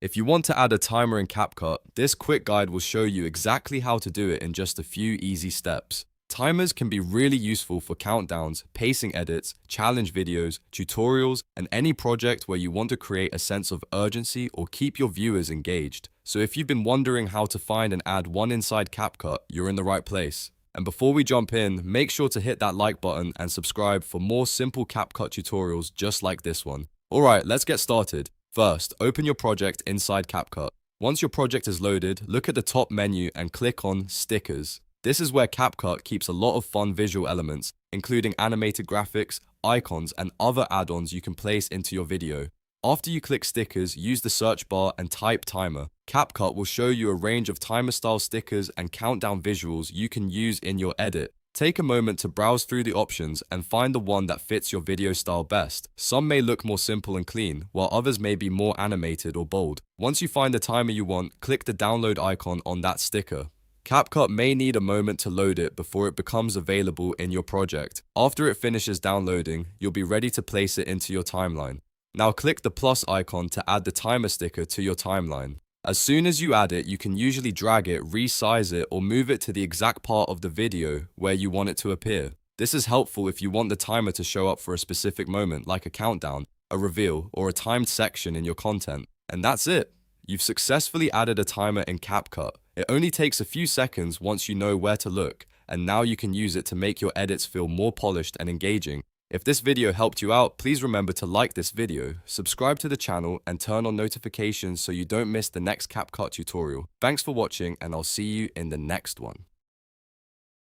If you want to add a timer in CapCut, this quick guide will show you exactly how to do it in just a few easy steps. Timers can be really useful for countdowns, pacing edits, challenge videos, tutorials, and any project where you want to create a sense of urgency or keep your viewers engaged. So if you've been wondering how to find and add one inside CapCut, you're in the right place. And before we jump in, make sure to hit that like button and subscribe for more simple CapCut tutorials just like this one. Alright, let's get started. First, open your project inside CapCut. Once your project is loaded, look at the top menu and click on Stickers. This is where CapCut keeps a lot of fun visual elements, including animated graphics, icons, and other add-ons you can place into your video. After you click Stickers, use the search bar and type Timer. CapCut will show you a range of timer-style stickers and countdown visuals you can use in your edit. Take a moment to browse through the options and find the one that fits your video style best. Some may look more simple and clean, while others may be more animated or bold. Once you find the timer you want, click the download icon on that sticker. CapCut may need a moment to load it before it becomes available in your project. After it finishes downloading, you'll be ready to place it into your timeline. Now click the plus icon to add the timer sticker to your timeline. As soon as you add it, you can usually drag it, resize it, or move it to the exact part of the video where you want it to appear. This is helpful if you want the timer to show up for a specific moment, like a countdown, a reveal, or a timed section in your content. And that's it! You've successfully added a timer in CapCut. It only takes a few seconds once you know where to look, and now you can use it to make your edits feel more polished and engaging. If this video helped you out, please remember to like this video, subscribe to the channel, and turn on notifications so you don't miss the next CapCut tutorial. Thanks for watching, and I'll see you in the next one.